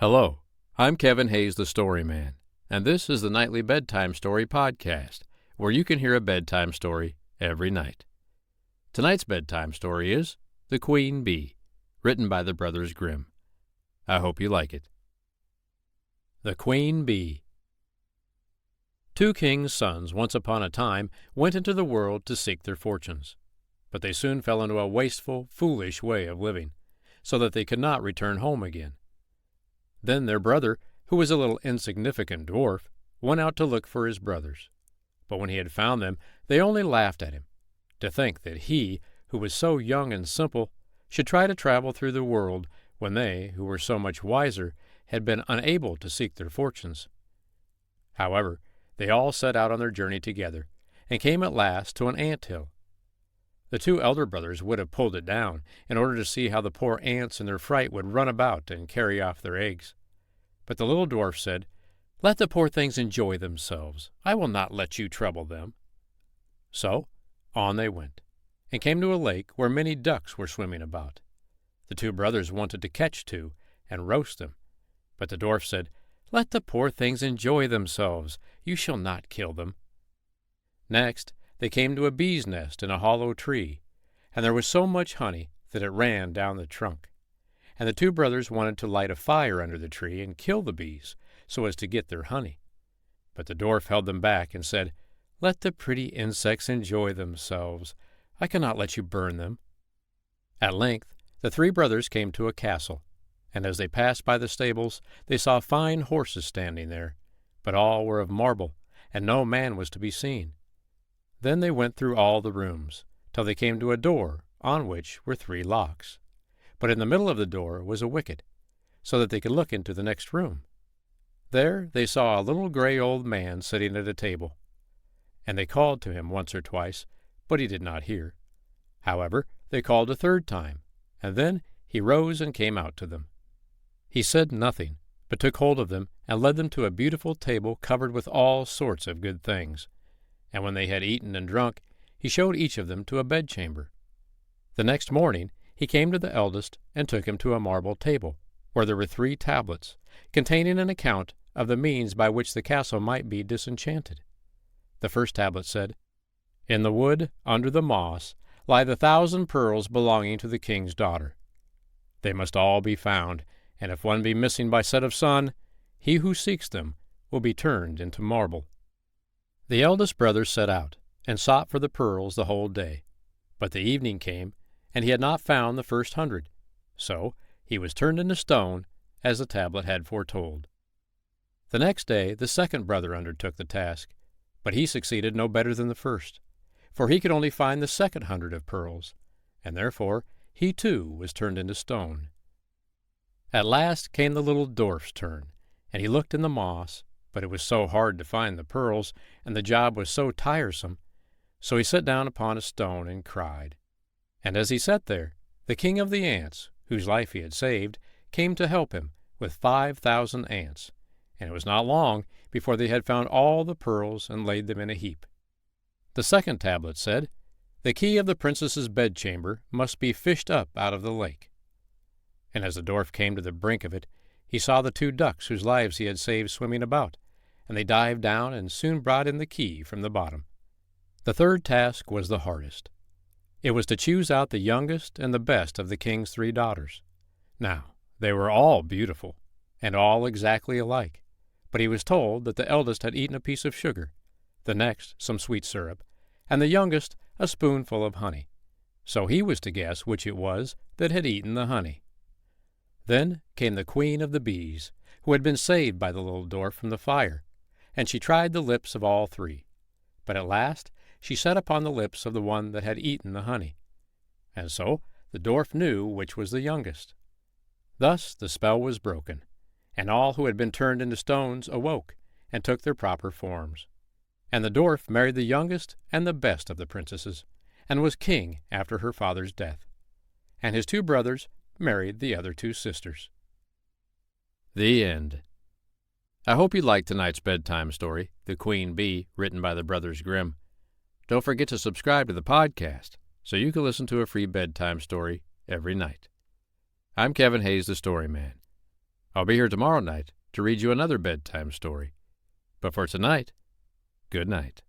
Hello, I'm Kevin Hayes, the Story Man, and this is the Nightly Bedtime Story Podcast, where you can hear a bedtime story every night. Tonight's bedtime story is The Queen Bee, written by the Brothers Grimm. I hope you like it. The Queen Bee. Two kings' sons once upon a time went into the world to seek their fortunes, but they soon fell into a wasteful, foolish way of living, so that they could not return home again. Then their brother, who was a little insignificant dwarf, went out to look for his brothers. But when he had found them, they only laughed at him. To think that he, who was so young and simple, should try to travel through the world when they, who were so much wiser, had been unable to seek their fortunes. However, they all set out on their journey together, and came at last to an ant-hill. The two elder brothers would have pulled it down, in order to see how the poor ants in their fright would run about and carry off their eggs. But the little dwarf said, "Let the poor things enjoy themselves. I will not let you trouble them." So on they went, and came to a lake where many ducks were swimming about. The two brothers wanted to catch two and roast them, but the dwarf said, "Let the poor things enjoy themselves. You shall not kill them." Next they came to a bee's nest in a hollow tree, and there was so much honey that it ran down the trunk. And the two brothers wanted to light a fire under the tree and kill the bees, so as to get their honey. But the dwarf held them back and said, "Let the pretty insects enjoy themselves. I cannot let you burn them." At length the three brothers came to a castle, and as they passed by the stables they saw fine horses standing there, but all were of marble, and no man was to be seen. Then they went through all the rooms, till they came to a door on which were 3 locks. But in the middle of the door was a wicket, so that they could look into the next room. There they saw a little gray old man sitting at a table, and they called to him once or twice, but he did not hear. However, they called a third time, and then he rose and came out to them. He said nothing, but took hold of them and led them to a beautiful table covered with all sorts of good things. And when they had eaten and drunk, he showed each of them to a bedchamber. The next morning he came to the eldest and took him to a marble table, where there were 3 tablets, containing an account of the means by which the castle might be disenchanted. The first tablet said, "In the wood, under the moss, lie the 1,000 pearls belonging to the king's daughter. They must all be found, and if one be missing by set of sun, he who seeks them will be turned into marble." The eldest brother set out, and sought for the pearls the whole day. But the evening came, and he had not found the first 100, so he was turned into stone, as the tablet had foretold. The next day the second brother undertook the task, but he succeeded no better than the first, for he could only find the second 100 of pearls, and therefore he too was turned into stone. At last came the little dwarf's turn, and he looked in the moss, but it was so hard to find the pearls, and the job was so tiresome, so he sat down upon a stone and cried. And as he sat there, the king of the ants, whose life he had saved, came to help him with 5,000 ants, and it was not long before they had found all the pearls and laid them in a heap. The second tablet said, "The key of the princess's bedchamber must be fished up out of the lake." And as the dwarf came to the brink of it, he saw the 2 ducks whose lives he had saved swimming about, and they dived down and soon brought in the key from the bottom. The third task was the hardest. It was to choose out the youngest and the best of the king's 3 daughters. Now, they were all beautiful, and all exactly alike, but he was told that the eldest had eaten a piece of sugar, the next some sweet syrup, and the youngest a spoonful of honey, so he was to guess which it was that had eaten the honey. Then came the queen of the bees, who had been saved by the little dwarf from the fire, and she tried the lips of all 3, but at last she sat upon the lips of the one that had eaten the honey, and so the dwarf knew which was the youngest. Thus the spell was broken, and all who had been turned into stones awoke and took their proper forms. And the dwarf married the youngest and the best of the princesses, and was king after her father's death. And his 2 brothers married the other 2 sisters. The end. I hope you liked tonight's bedtime story, The Queen Bee, written by the Brothers Grimm. Don't forget to subscribe to the podcast so you can listen to a free bedtime story every night. I'm Kevin Hayes, the Story Man. I'll be here tomorrow night to read you another bedtime story. But for tonight, good night.